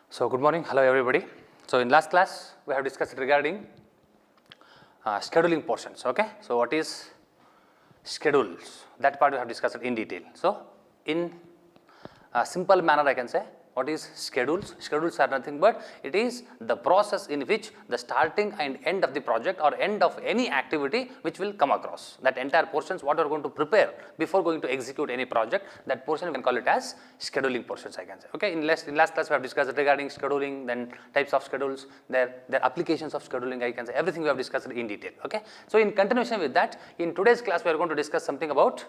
So good morning, hello everybody. So in last class we have discussed regarding scheduling portions. Okay, so what is schedules? That part we have discussed in detail. So in a simple manner I can say, what is schedules? Schedules are nothing but it is the process in which the starting and end of the project or end of any activity which will come across. That entire portions what we are going to prepare before going to execute any project, that portion we can call it as scheduling portions I can say. Okay, in last class we have discussed regarding scheduling, then types of schedules, their applications of scheduling I can say, everything we have discussed in detail. Okay, so in continuation with that, in today's class we are going to discuss something about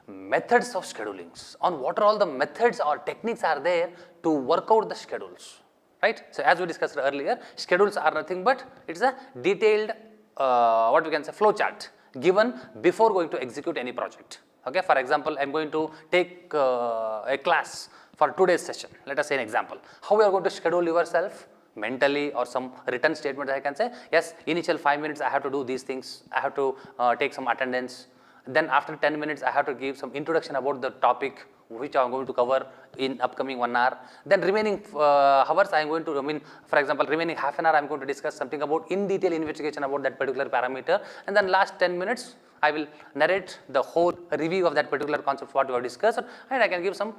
methods of schedulings, on what are all the methods or techniques are there to work out the schedules, right. So as we discussed earlier, schedules are nothing but it is a detailed what we can say flow chart given before going to execute any project. Okay, for example, I am going to take a class for today's session. Let us say an example, how we are going to schedule yourself mentally or some written statement I can say, yes, initial 5 minutes I have to do these things, I have to take some attendance. Then after 10 minutes I have to give some introduction about the topic which I am going to cover in upcoming 1 hour. Then remaining hours I am going to, for example, remaining half an hour I am going to discuss something about in detail investigation about that particular parameter, and then last 10 minutes I will narrate the whole review of that particular concept what we have discussed, and I can give some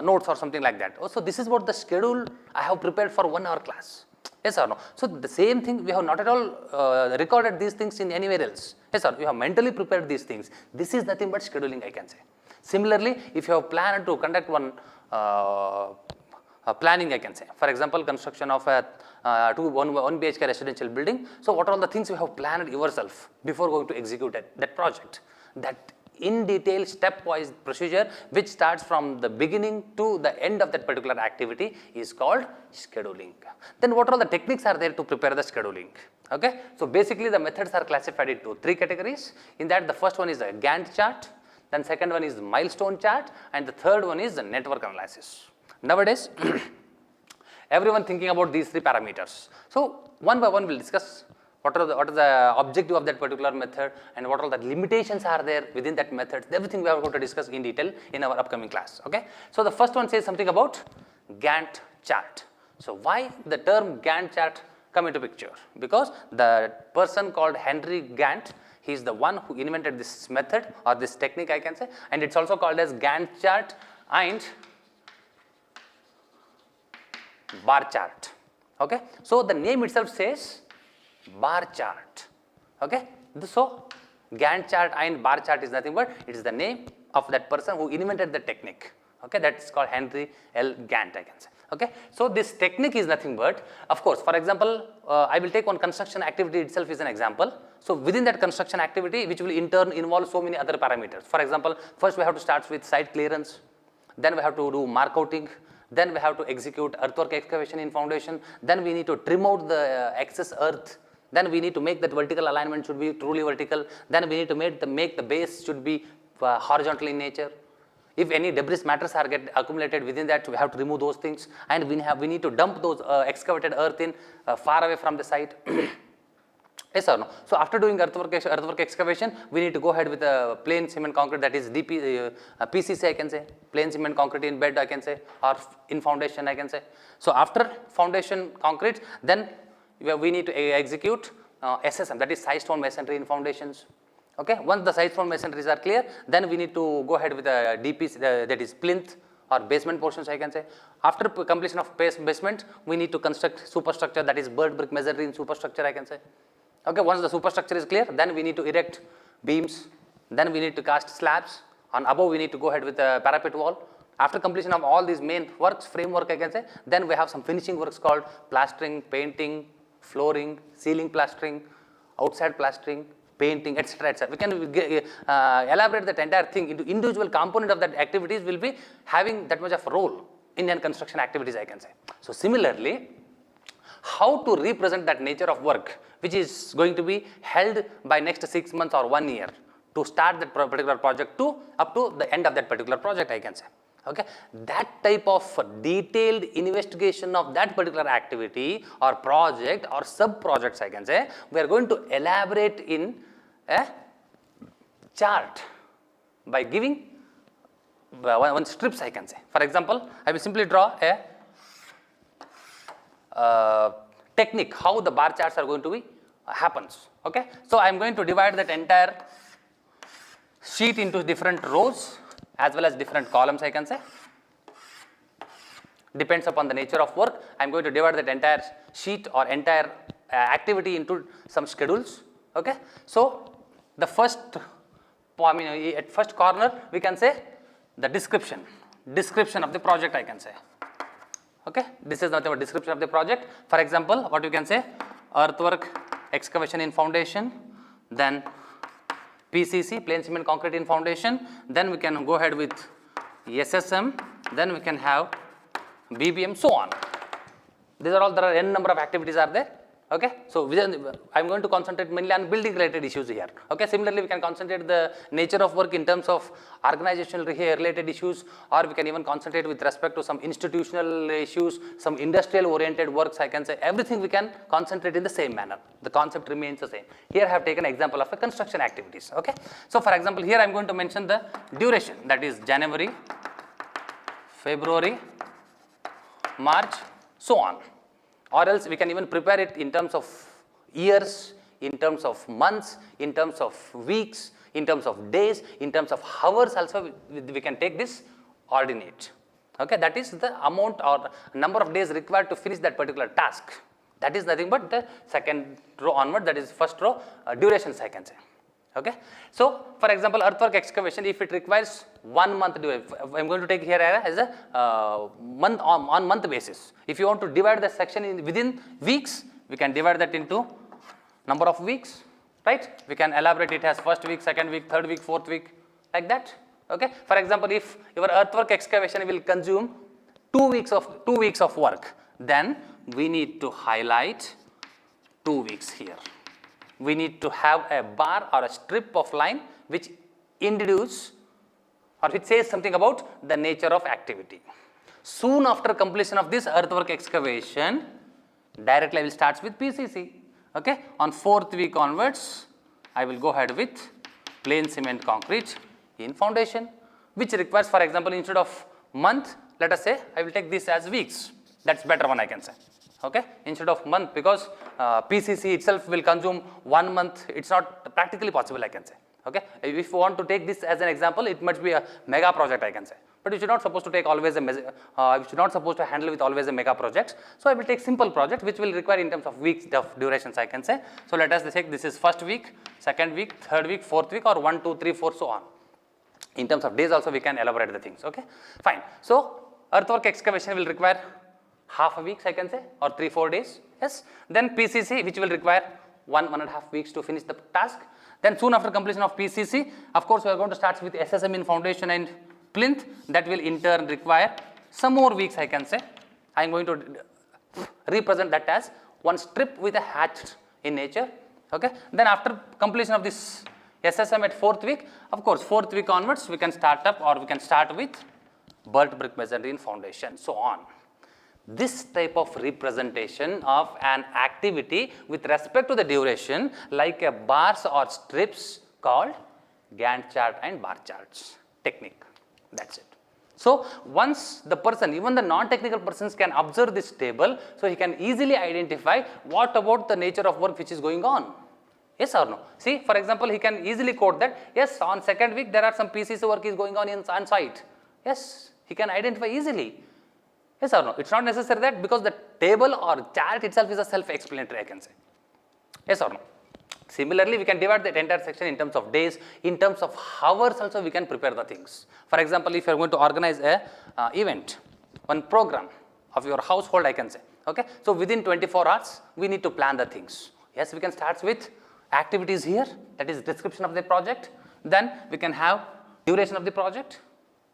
notes or something like that. So this is what the schedule I have prepared for 1 hour class. Yes or no? So the same thing we have not at all recorded these things in anywhere else. Yes or no? You have mentally prepared these things. This is nothing but scheduling I can say. Similarly, if you have planned to conduct one planning I can say, for example, construction of a 1 BHK residential building. So what are all the things you have planned yourself before going to execute that project? That in detail stepwise procedure which starts from the beginning to the end of that particular activity is called scheduling. Then what are all the techniques are there to prepare the scheduling? Okay, so basically the methods are classified into 3 categories. In that the first one is the Gantt chart, then second one is the Milestone chart, and the third one is the network analysis. Nowadays everyone thinking about these 3 parameters. So one by one we will discuss what is the objective of that particular method and what all the limitations are there within that method. Everything we are going to discuss in detail in our upcoming class. Okay, so the first one says something about Gantt chart. So why the term Gantt chart come into picture? Because the person called Henry Gantt, he is the one who invented this method or this technique I can say, and it's also called as Gantt chart and bar chart. Okay, so the name itself says bar chart. Okay, so Gantt chart and bar chart is nothing but it is the name of that person who invented the technique. Okay, that's called Henry L. Gantt I can say. Okay, so this technique is nothing but, of course, for example, I will take one construction activity itself is an example. So within that construction activity which will in turn involve so many other parameters. For example, first we have to start with site clearance, then we have to do mark outing, then we have to execute earthwork excavation in foundation, then we need to trim out the excess earth, then we need to make that vertical alignment should be truly vertical, then we need to make the base should be horizontal in nature. If any debris matters are get accumulated within that, we have to remove those things, and we need to dump those excavated earth in far away from the site. Yes or no? So after doing earthwork excavation, we need to go ahead with a plain cement concrete, that is PCC I can say, plain cement concrete in bed I can say, or in foundation I can say. So after foundation concrete, then we need to execute SSM, that is side stone masonry in foundations. Okay, once the side stone masonries are clear, then we need to go ahead with a DPC, that is plinth or basement portions I can say. After completion of basement, we need to construct superstructure, that is bird brick masonry in superstructure I can say. Okay, once the superstructure is clear, then we need to erect beams, then we need to cast slabs, and above we need to go ahead with a parapet wall. After completion of all these main works, framework I can say, then we have some finishing works called plastering, painting, flooring, ceiling plastering, outside plastering, painting, etc. etc. We can elaborate that entire thing into individual component of that activities will be having that much of role in construction activities I can say. So similarly, how to represent that nature of work which is going to be held by next 6 months or 1 year to start that particular project to up to the end of that particular project I can say. Okay, that type of detailed investigation of that particular activity or project or sub projects I can say, we are going to elaborate in a chart by giving one strips I can say. For example, I will simply draw a technique how the bar charts are going to be happens. Okay, so I am going to divide that entire sheet into different rows as well as different columns, I can say. Depends upon the nature of work. I am going to divide that entire sheet or entire activity into some schedules. Okay, so the first, at first corner we can say the description of the project, I can say. Okay, this is nothing but description of the project. For example, what you can say, earthwork excavation in foundation, then PCC, plain cement concrete in foundation, then we can go ahead with SSM, then we can have BBM, so on. These are all, there are n number of activities are there. Okay, so I am going to concentrate mainly on building related issues here. Okay, similarly we can concentrate the nature of work in terms of organizational related issues, or we can even concentrate with respect to some institutional issues, some industrial oriented works, I can say. Everything we can concentrate in the same manner. The concept remains the same. Here I have taken example of a construction activities. Okay, so for example here I am going to mention the duration, that is January, February, March, so on. Or else we can even prepare it in terms of years, in terms of months, in terms of weeks, in terms of days, in terms of hours also we can take this ordinate. Okay, that is the amount or number of days required to finish that particular task. That is nothing but the second row onward, that is first row durations, I can say. Okay, so for example earthwork excavation, if it requires 1 month, I am going to take here as a month on month basis. If you want to divide the section within weeks, we can divide that into number of weeks, right? We can elaborate it as first week, second week, third week, fourth week, like that. Okay, for example if your earthwork excavation will consume 2 weeks of work, then we need to highlight 2 weeks here. We need to have a bar or a strip of line which introduce or which says something about the nature of activity. Soon after completion of this earthwork excavation, directly I will start with PCC. Okay, on 4th week onwards, I will go ahead with plain cement concrete in foundation, which requires, for example, instead of month, let us say I will take this as weeks. That's better one, I can say. Okay, instead of month, because PCC itself will consume 1 month, it's not practically possible, I can say. Okay, if you want to take this as an example, it must be a mega project, I can say. But you should not supposed to take always a you should not supposed to handle with always a mega project. So I will take simple project which will require in terms of weeks of durations, I can say. So let us say this is first week, second week, third week, fourth week, or 1, 2, 3, 4, so on. In terms of days also we can elaborate the things. Okay, fine. So earthwork excavation will require half a week, I can say, or 3-4 days. Yes. Then PCC, which will require 1.5 weeks to finish the task. Then soon after completion of PCC, of course, we are going to start with SSM in foundation and plinth. That will in turn require some more weeks, I can say. I am going to represent that as one strip with a hatch in nature. Okay. Then after completion of this SSM at 4th week, of course, 4th week onwards, we can start up or we can start with burnt brick masonry in foundation, so on. This type of representation of an activity with respect to the duration, like a bars or strips, called Gantt chart and bar charts technique. That's it. So once the person, even the non-technical persons can observe this table, so he can easily identify what about the nature of work which is going on. Yes or no? See, for example, he can easily quote that, yes, on second week there are some PCC work is going on site. Yes, he can identify easily. Yes or no? It's not necessary that because the table or chart itself is a self-explanatory, I can say. Yes or no? Similarly, we can divide the entire section in terms of days, in terms of hours also we can prepare the things. For example, if you are going to organize a event, one program of your household, I can say. Okay, so within 24 hours, we need to plan the things. Yes, we can start with activities here, that is description of the project. Then we can have duration of the project.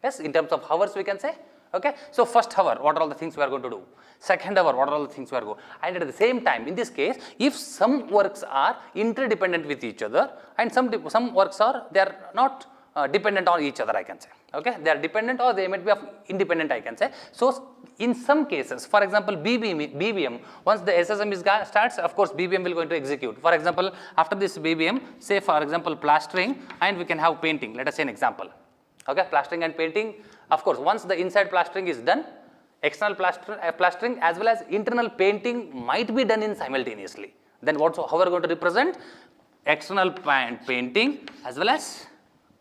Yes, in terms of hours we can say. Okay, so first hour, what are all the things we are going to do? Second hour, what are all the things we are going to do? And at the same time, in this case, if some works are interdependent with each other and some works are, they are not dependent on each other, I can say. Okay, they are dependent or they might be of independent, I can say. So in some cases, for example, BBM, once the SSM is starts, of course, BBM will going to execute. For example, after this BBM, say for example, plastering, and we can have painting. Let us say an example. Okay, plastering and painting. Of course, once the inside plastering is done, external plastering as well as internal painting might be done in simultaneously. Then how are we going to represent? External painting as well as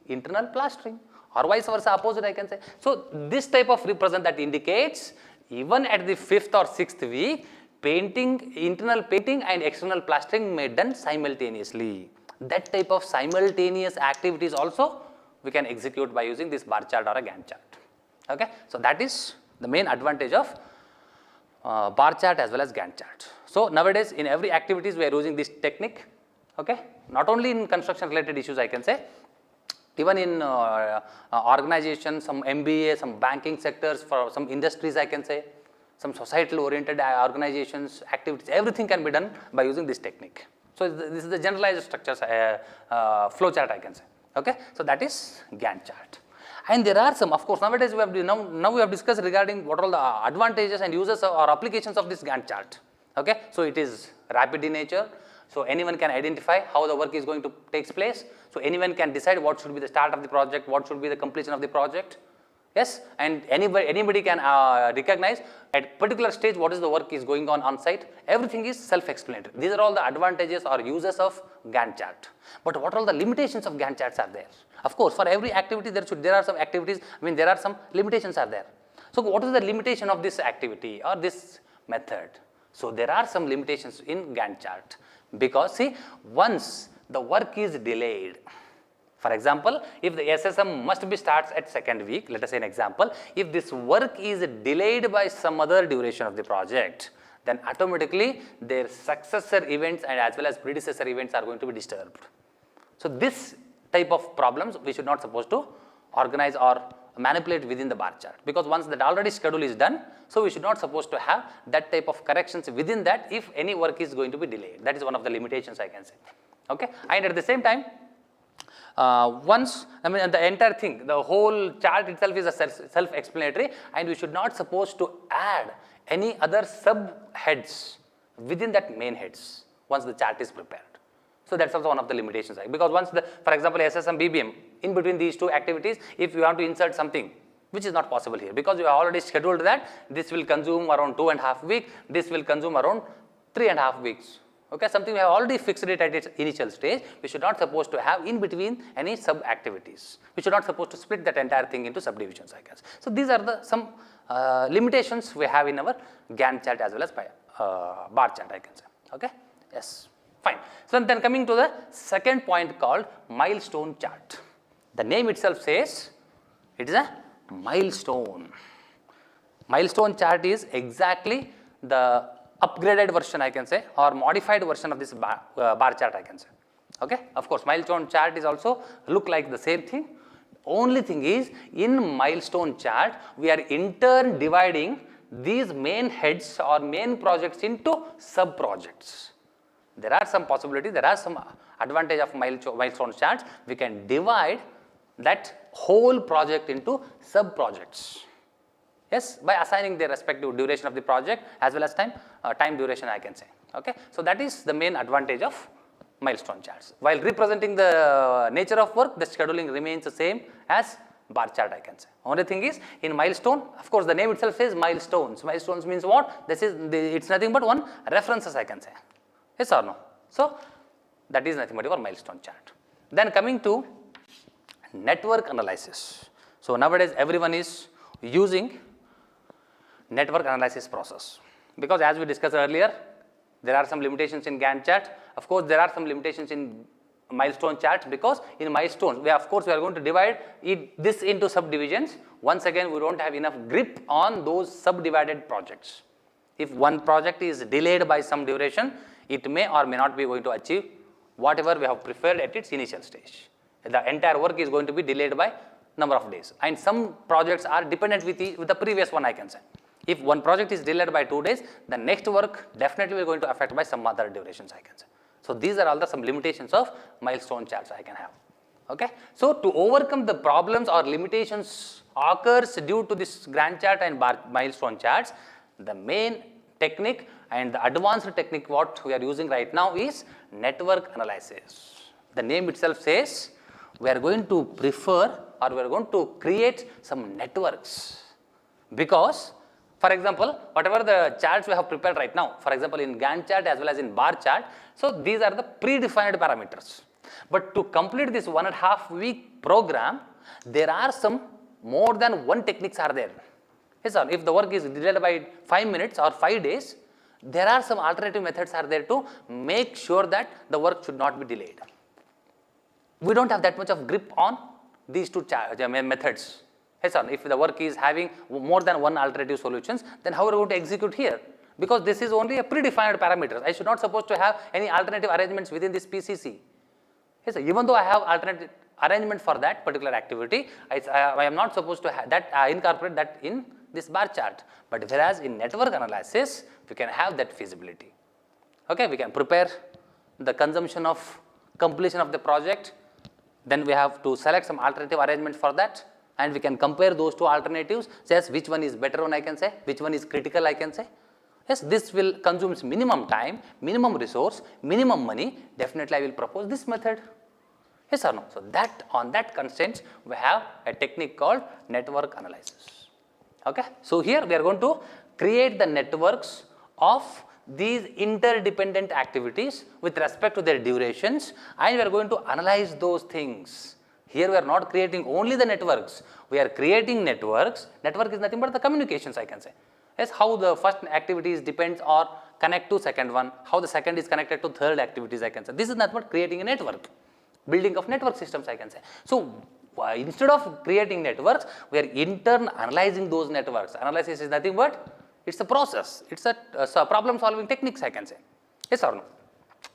internal plastering, or vice versa, opposite I can say. So this type of represent that indicates even at the 5th or 6th week, internal painting and external plastering may done simultaneously. That type of simultaneous activities also we can execute by using this bar chart or a Gantt chart. Okay, so that is the main advantage of bar chart as well as Gantt chart. So nowadays in every activities we are using this technique. Okay, not only in construction related issues I can say, even in organization, some MBA, some banking sectors, for some industries I can say, some societal oriented organizations, activities, everything can be done by using this technique. So this is the generalized structures flow chart I can say. Okay, so that is Gantt chart. And there are some, of course, nowadays we have now we have discussed regarding what are the advantages and uses or applications of this Gantt chart. Okay, so it is rapid in nature. So anyone can identify how the work is going to take place. So anyone can decide what should be the start of the project, what should be the completion of the project. Yes, and anybody can recognize at particular stage what is the work is going on site. Everything is self-explanatory. These are all the advantages or uses of Gantt chart. But what all the limitations of Gantt charts are there? Of course, for every activity there are some activities. I mean there are some limitations are there. So what is the limitation of this activity or this method? So there are some limitations in Gantt chart, because see, once the work is delayed, for example, if the SSM must be starts at 2nd week, let us say an example, if this work is delayed by some other duration of the project, then automatically their successor events and as well as predecessor events are going to be disturbed. So this type of problems we should not supposed to organize or manipulate within the bar chart, because once that already schedule is done, so we should not supposed to have that type of corrections within that if any work is going to be delayed. That is one of the limitations I can say. Okay, and at the same time, once the entire thing, the whole chart itself is a self-explanatory, and we should not supposed to add any other sub-heads within that main heads once the chart is prepared. So that's also one of the limitations, because once for example, SSM, BBM, in between these two activities, if you want to insert something, which is not possible here, because you have already scheduled that this will consume around 2.5 weeks, this will consume around 3.5 weeks. Okay, something we have already fixed it at its initial stage. We should not supposed to have in between any sub activities. We should not supposed to split that entire thing into subdivisions, I guess. So these are some limitations we have in our Gantt chart as well as bar chart, I can say. Okay, yes, fine. So then coming to the second point called milestone chart. The name itself says it is a milestone. Milestone chart is exactly the upgraded version I can say, or modified version of this bar chart I can say. Okay, of course milestone chart is also look like the same thing. Only thing is, in milestone chart we are in turn dividing these main heads or main projects into sub projects. There are some possibility, there are some advantage of milestone charts. We can divide that whole project into sub projects. Yes, by assigning their respective duration of the project as well as time duration I can say. Okay, so that is the main advantage of milestone charts. While representing the nature of work, the scheduling remains the same as bar chart I can say. Only thing is, in milestone, of course the name itself says milestones. Milestones means what? It's nothing but one references I can say. Yes or no? So that is nothing but your milestone chart. Then coming to network analysis. So nowadays everyone is using network analysis process, because as we discussed earlier, there are some limitations in Gantt chart. Of course, there are some limitations in milestone charts, because in milestones, we are going to divide this into subdivisions. Once again, we don't have enough grip on those subdivided projects. If one project is delayed by some duration, it may or may not be going to achieve whatever we have preferred at its initial stage. The entire work is going to be delayed by number of days, and some projects are dependent with the previous one I can say. If one project is delayed by 2 days, the next work definitely will going to affect by some other durations I can say. So these are all the some limitations of milestone charts I can have. Okay, so to overcome the problems or limitations occurs due to this Gantt chart and milestone charts, the main technique and the advanced technique what we are using right now is network analysis. The name itself says we are going to prefer or we are going to create some networks, because For example, whatever the charts we have prepared right now, for example, in Gantt chart as well as in bar chart, so these are the predefined parameters. But to complete this 1.5 week program, there are some more than one techniques are there. Yes, sir. If the work is delayed by 5 minutes or 5 days, there are some alternative methods are there to make sure that the work should not be delayed. We don't have that much of grip on these two methods. Yes, sir. If the work is having more than one alternative solutions, then how are we going to execute here? Because this is only a predefined parameters. I should not supposed to have any alternative arrangements within this PCC. Yes, sir. Even though I have alternative arrangement for that particular activity, I am not supposed to have that incorporate that in this bar chart. But whereas in network analysis, we can have that feasibility. Okay, we can prepare the consumption of completion of the project. Then we have to select some alternative arrangement for that, and we can compare those two alternatives, says which one is better one I can say, which one is critical I can say. Yes, this will consume minimum time, minimum resource, minimum money. Definitely I will propose this method. Yes or no? So that on that constraints we have a technique called network analysis. Okay. So here we are going to create the networks of these interdependent activities with respect to their durations, and we are going to analyze those things. Here we are not creating only the networks, we are creating networks. Network is nothing but the communications I can say. Yes, how the first activities depends or connect to second one, how the second is connected to third activities I can say. This is nothing but creating a network, building of network systems I can say. So instead of creating networks, we are in turn analyzing those networks. Analysis is nothing but it's a process, it's a problem solving techniques I can say. Yes or no?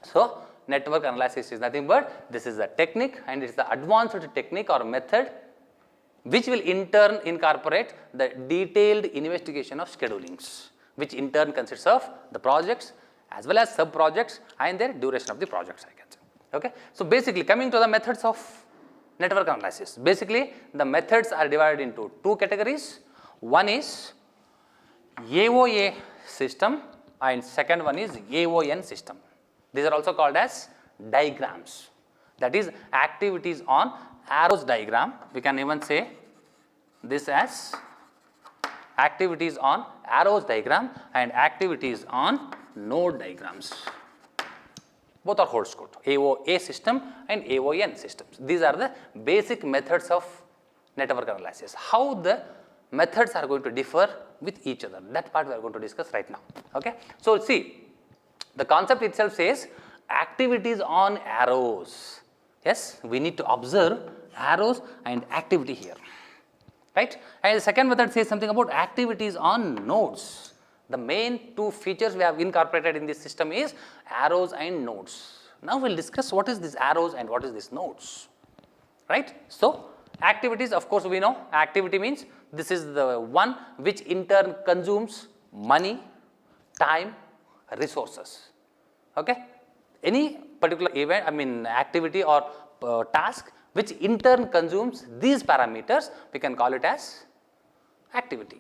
So network analysis is nothing but this is a technique, and it's the advanced technique or method which will in turn incorporate the detailed investigation of schedulings, which in turn consists of the projects as well as sub projects and their duration of the projects I can say. Okay. So basically coming to the methods of network analysis, basically the methods are divided into two categories. One is AOA system and second one is AON system. These are also called as diagrams, that is activities on arrows diagram. We can even say this as activities on arrows diagram and activities on node diagrams. Both are holds good, AOA system and AON systems. These are the basic methods of network analysis. How the methods are going to differ with each other, that part we are going to discuss right now. Okay. So see, the concept itself says activities on arrows. Yes, we need to observe arrows and activity here, right? And the second method says something about activities on nodes. The main two features we have incorporated in this system is arrows and nodes. Now we will discuss what is this arrows and what is this nodes, right? So activities, of course we know activity means this is the one which in turn consumes money, time, resources. Okay. Any particular event, activity or task which in turn consumes these parameters, we can call it as activity.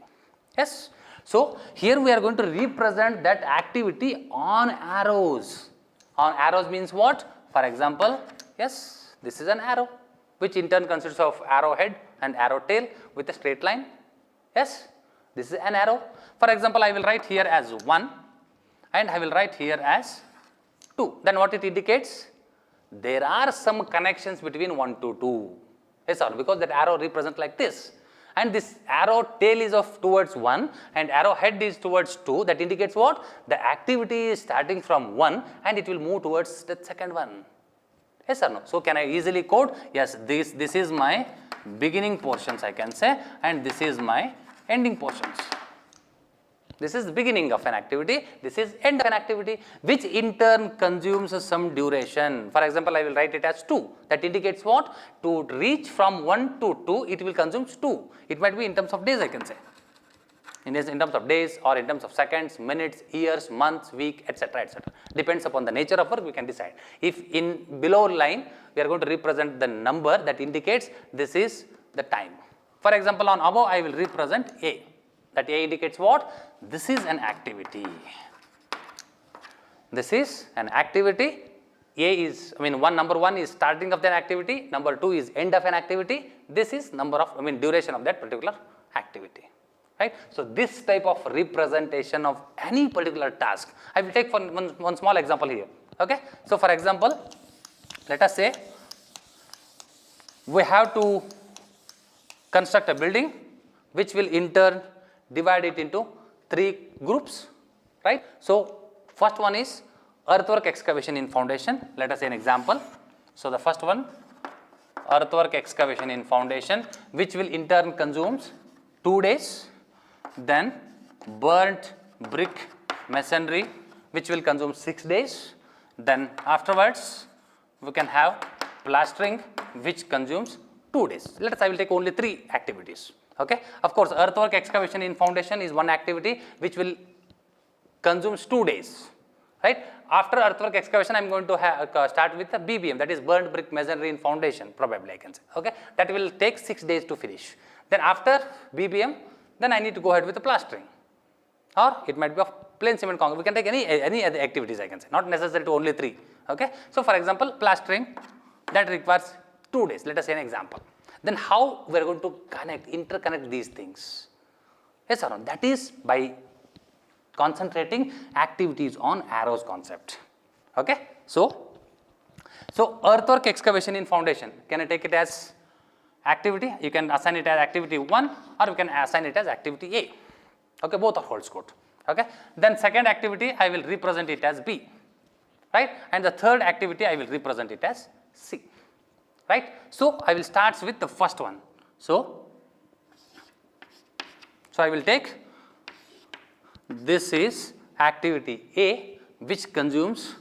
Yes. So here we are going to represent that activity on arrows. On arrows means what? For example, yes, this is an arrow which in turn consists of arrow head and arrow tail with a straight line. Yes, this is an arrow. For example, I will write here as 1 and I will write here as 2. Then what it indicates? There are some connections between 1 to 2. Yes, sir, because that arrow represents like this. And this arrow tail is of towards 1 and arrow head is towards 2. That indicates what? The activity is starting from 1 and it will move towards the second one. Yes or no? So can I easily code? Yes, this is my beginning portions I can say, and this is my ending portions. This is the beginning of an activity, this is end of an activity, which in turn consumes some duration. For example, I will write it as 2. That indicates what? To reach from 1 to 2, it will consume 2. It might be in terms of days I can say. In terms of days or in terms of seconds, minutes, years, months, week, etc., etc. Depends upon the nature of work we can decide. If in below line we are going to represent the number that indicates this is the time. For example, on above I will represent A. That A indicates what? This is an activity. This is an activity. A is, number 1 is starting of that activity, number 2 is end of an activity. This is number of, duration of that particular activity. right? So this type of representation of any particular task, I will take for one small example here, okay? So for example, let us say we have to construct a building which will in turn divide it into 3 groups, right? So first one is earthwork excavation in foundation. Let us say an example. So the first one, earthwork excavation in foundation, which will in turn consumes 2 days. Then burnt brick masonry, which will consume 6 days. Then afterwards we can have plastering, which consumes 2 days. Let us, I will take only 3 activities, okay? Of course, earthwork excavation in foundation is one activity which will consumes 2 days, right? After earthwork excavation, I am going to start with the BBM, that is burnt brick masonry in foundation, probably I can say, okay? That will take 6 days to finish. Then after BBM, then I need to go ahead with the plastering, or it might be of plain cement concrete. We can take any other activities, I can say, not necessary to only 3, okay? So for example, plastering, that requires 2 days, let us say an example. Then how we are going to interconnect these things? Yes or no? That is by concentrating activities on arrows concept, okay? So earthwork excavation in foundation, can I take it as activity? You can assign it as activity 1, or you can assign it as activity A, okay? Both are holds good, okay? Then second activity, I will represent it as B, right? And the third activity, I will represent it as C, right? So I will start with the first one. So I will take, this is activity A, which consumes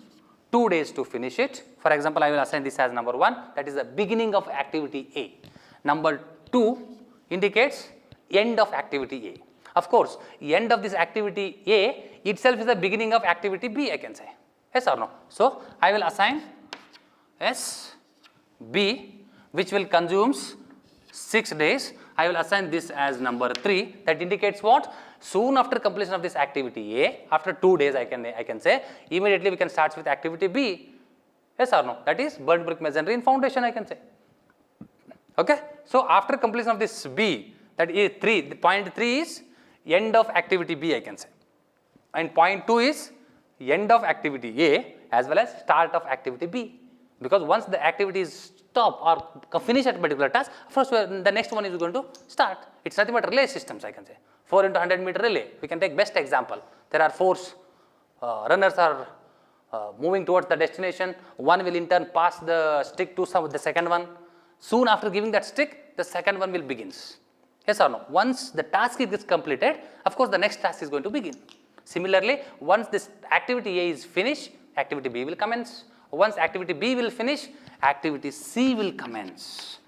2 days to finish it. For example, I will assign this as number 1, that is the beginning of activity A. Number 2 indicates end of activity A. Of course, end of this activity A itself is the beginning of activity B, I can say. Yes or no? So I will assign S B, which will consumes 6 days. I will assign this as number 3, that indicates what? Soon after completion of this activity A, after 2 days I can say, immediately we can start with activity B. Yes or no? That is burnt brick masonry in foundation, I can say. Okay? So after completion of this B, that is 3, the point 3 is end of activity B, I can say. And point 2 is end of activity A as well as start of activity B. Because once the activity is stop or finish at a particular task, first the next one is going to start. It's nothing but relay systems, I can say. 4 into 100 meter relay. We can take best example. There are 4 runners are moving towards the destination. One will in turn pass the stick to the second one. Soon after giving that stick, the second one will begins. Yes or no? Once the task is completed, of course the next task is going to begin. Similarly, once this activity A is finished, activity B will commence. Once activity B will finish, activity C will commence.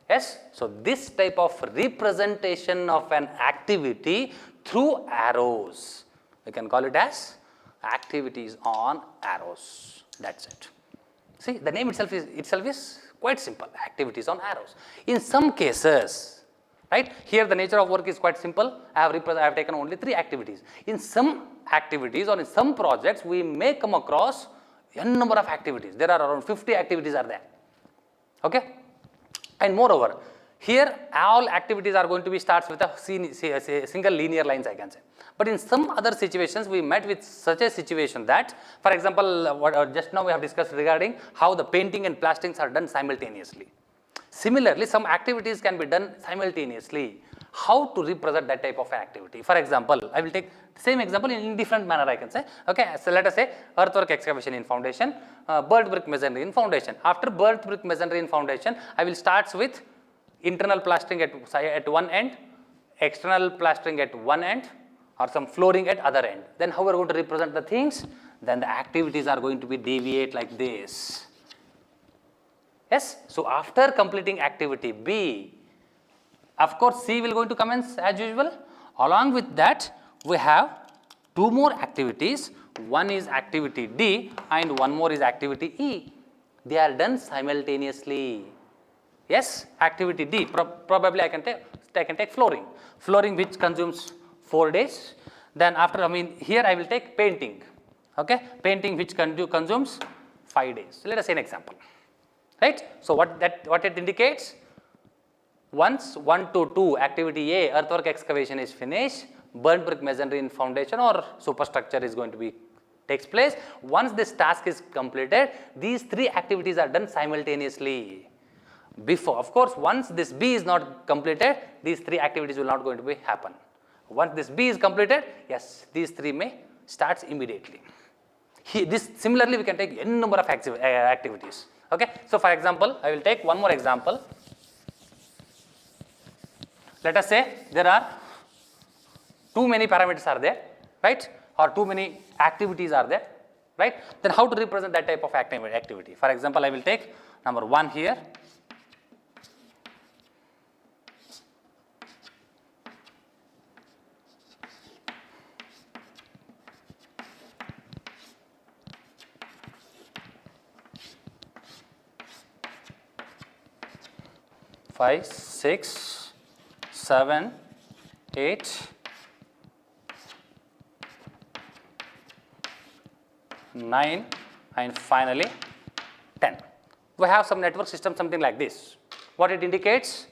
Yes, so this type of representation of an activity through arrows, we can call it as activities on arrows. That's it. See, the name itself is quite simple, activities on arrows. In some cases, right, here the nature of work is quite simple. I have taken only 3 activities. In some activities or in some projects, we may come across n number of activities. There are around 50 activities are there. Okay? And moreover, here all activities are going to be starts with a single linear lines, I can say. But in some other situations, we met with such a situation that, for example, just now we have discussed regarding how the painting and plastings are done simultaneously. Similarly, some activities can be done simultaneously. How to represent that type of activity? For example, I will take the same example in different manner, I can say. Okay, so let us say earthwork excavation in foundation, burnt brick masonry in foundation. After burnt brick masonry in foundation, I will start with internal plastering at one end, external plastering at one end, or some flooring at other end. Then how we are going to represent the things? Then the activities are going to be deviate like this. Yes, so after completing activity B, of course C will going to commence as usual. Along with that, we have 2 more activities. One is activity D and one more is activity E. They are done simultaneously. Yes, activity D, probably I can take flooring. Flooring which consumes 4 days. Then after, here I will take painting. Okay, painting which consumes 5 days. So let us say an example. Right? So what it indicates? once 1 to 2 activity A, earthwork excavation is finished, burnt brick masonry in foundation or superstructure is going to be takes place. Once this task is completed, these 3 activities are done simultaneously. Before, of course, once this B is not completed, these 3 activities will not going to be happen. Once this B is completed, yes, these 3 may starts immediately. This similarly we can take n number of activities. Okay. So for example, I will take one more example. Let us say there are too many parameters are there, right, or too many activities are there, right. Then how to represent that type of activity? For example, I will take number 1 here. Five, 6, 7, 8, 9 and finally 10. We have some network system something like this. What it indicates?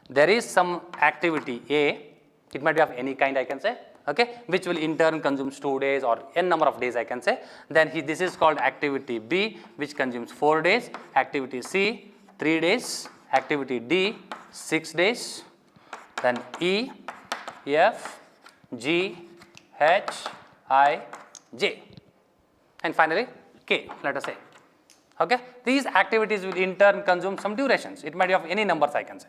There is some activity A, it might be of any kind I can say, okay, which will in turn consumes 2 days or n number of days I can say. Then this is called activity B, which consumes 4 days, activity C 3 days, activity D 6 days, then E, F, G, H, I, J and finally K, let us say. Okay. These activities will in turn consume some durations. It might be of any numbers I can say,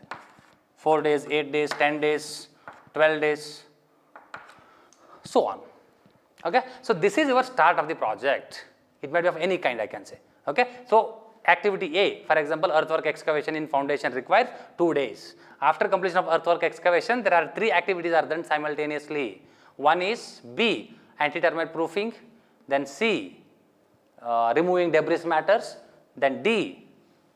4 days, 8 days, 10 days, 12 days, so on. Okay. So this is your start of the project. It might be of any kind I can say. Okay. So activity A, for example, earthwork excavation in foundation requires 2 days. After completion of earthwork excavation, there are 3 activities are done simultaneously. One is B, anti-termite proofing, then C, removing debris matters, then D,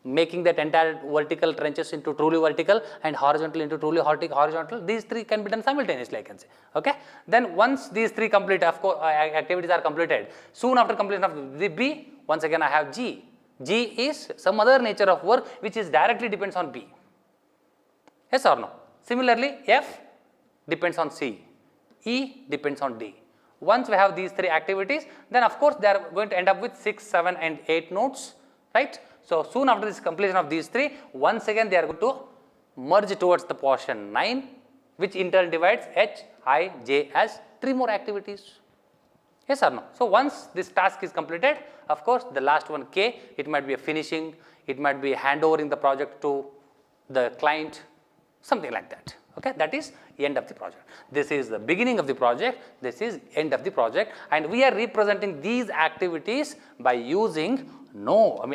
making that entire vertical trenches into truly vertical and horizontal into truly horizontal. These 3 can be done simultaneously I can say. Okay. Then once these 3 complete, of course, activities are completed, soon after completion of the B, once again I have G. G is some other nature of work which is directly depends on B. Yes or no? Similarly, F depends on C, E depends on D. Once we have these 3 activities, then of course they are going to end up with 6, 7 and 8 nodes, right. So soon after this completion of these 3, once again they are going to merge towards the portion 9, which in turn divides H, I, J as 3 more activities. Yes or no? So once this task is completed, of course the last one K, it might be a finishing, it might be handovering the project to the client, something like that. Okay, that is end of the project. This is the beginning of the project, this is end of the project, and we are representing these activities by using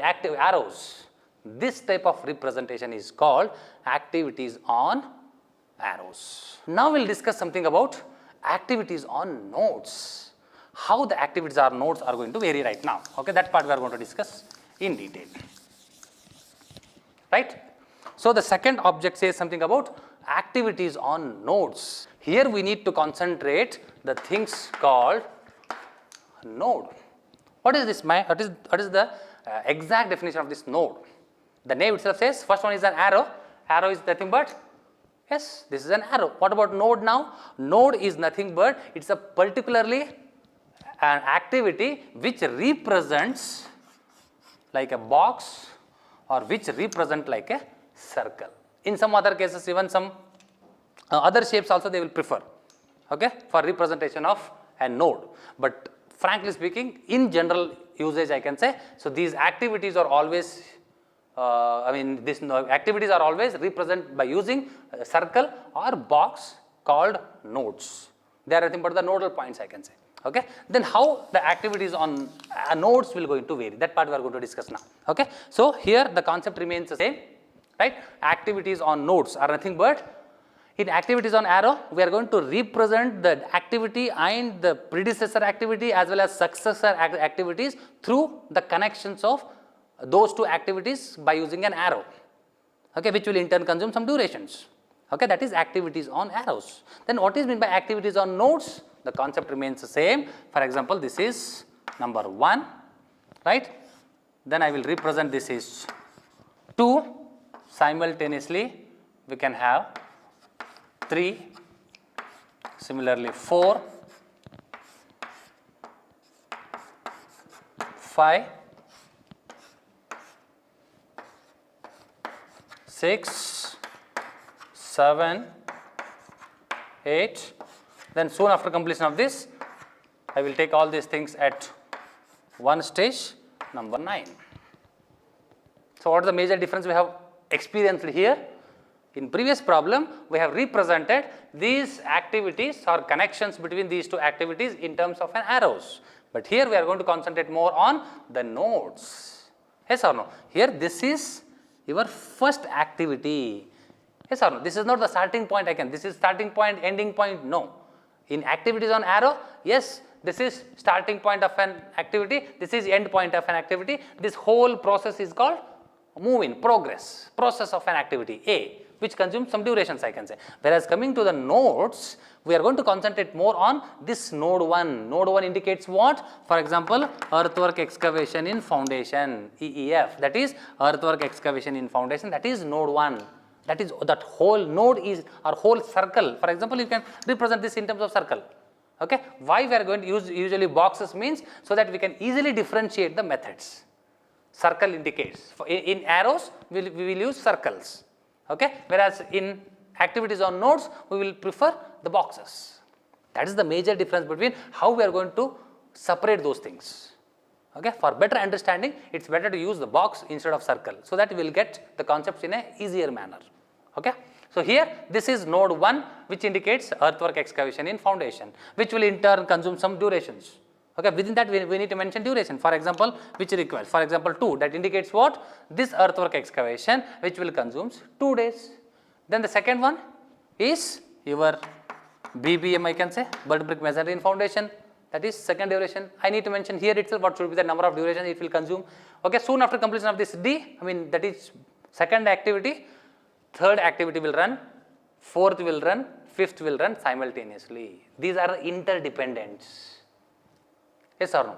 active arrows. This type of representation is called activities on arrows. Now we will discuss something about activities on nodes. How the activities on nodes are going to vary right now. Okay, that part we are going to discuss in detail. Right? So the second object says something about activities on nodes. Here we need to concentrate the things called node. What is this? What is the exact definition of this node? The name itself says first one is an arrow. Arrow is nothing but, yes, this is an arrow. What about node now? Node is nothing but it's a particularly an activity which represents like a box or which represent like a circle. In some other cases, even some other shapes also they will prefer, okay, for representation of a node. But frankly speaking, in general usage I can say, so these activities are always, these activities are always represented by using a circle or box called nodes. They are nothing but the nodal points I can say. Okay. Then how the activities on nodes will going to vary, that part we are going to discuss now. Okay. So here the concept remains the same, right. Activities on nodes are nothing but, in activities on arrow we are going to represent the activity and the predecessor activity as well as successor activities through the connections of those 2 activities by using an arrow, okay, which will in turn consume some durations. Okay, that is activities on arrows. Then what is meant by activities on nodes? The concept remains the same. For example, this is number 1, right. Then I will represent this is 2 simultaneously we can have 3, similarly 4, 5, 6, 7, 8. Then soon after completion of this, I will take all these things at one stage, number 9. So what is the major difference we have experienced here? In previous problem, we have represented these activities or connections between these two activities in terms of an arrows. But here we are going to concentrate more on the nodes. Yes or no? Here this is your first activity. Yes or no? This is not the starting point again. This is starting point, ending point. No. In activities on arrow, yes, this is starting point of an activity. This is end point of an activity. This whole process is called move in, progress, process of an activity A, which consumes some durations, I can say. Whereas coming to the nodes, we are going to concentrate more on this node 1. Node 1 indicates what? For example, earthwork excavation in foundation, EEF, that is earthwork excavation in foundation, that is node 1. That is, that whole node is our whole circle. For example, you can represent this in terms of circle. Okay. Why we are going to use usually boxes means so that we can easily differentiate the methods. Circle indicates. In arrows, we will use circles. Okay. Whereas in activities on nodes, we will prefer the boxes. That is the major difference between how we are going to separate those things. Okay. For better understanding, it is better to use the box instead of circle, so that we will get the concepts in a easier manner. Okay. So here this is node 1, which indicates earthwork excavation in foundation, which will in turn consume some durations. Okay. Within that we need to mention duration, for example, which requires, for example, 2, that indicates what? This earthwork excavation, which will consume 2 days. Then the second one is your BBM, I can say, bird brick masonry in foundation, that is second duration. I need to mention here itself what should be the number of duration it will consume. Okay. Soon after completion of this D, I mean that is second activity, third activity will run, fourth will run, fifth will run simultaneously. These are interdependents. Yes or no?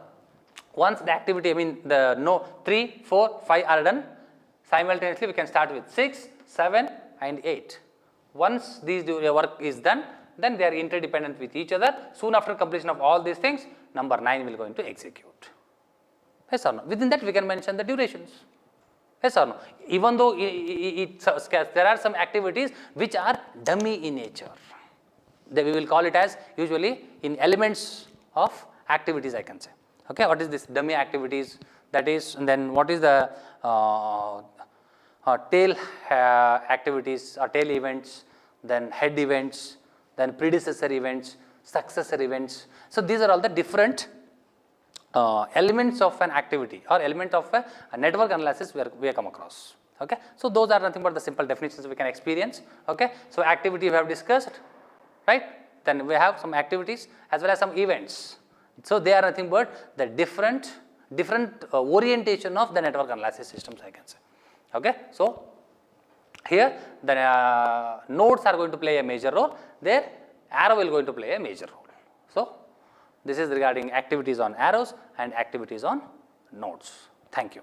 Once the activity, I mean the 3, 4, 5 are done, simultaneously we can start with 6, 7 and 8. Once these work is done, then they are interdependent with each other. Soon after completion of all these things, number 9 will going to execute. Yes or no? Within that we can mention the durations. Yes or no? Even though there are some activities which are dummy in nature. We will call it as usually in elements of activities, I can say. Okay, what is this dummy activities? That is, and then what is the tail activities or tail events, then head events, then predecessor events, successor events. So these are all the different elements of an activity or element of a network analysis we have come across. Okay, so those are nothing but the simple definitions we can experience. Okay, so activity we have discussed, right? Then we have some activities as well as some events. So they are nothing but the different orientation of the network analysis systems, I can say. Okay, so here the nodes are going to play a major role. There arrow will going to play a major role. So this is regarding activities on arrows and activities on nodes. Thank you.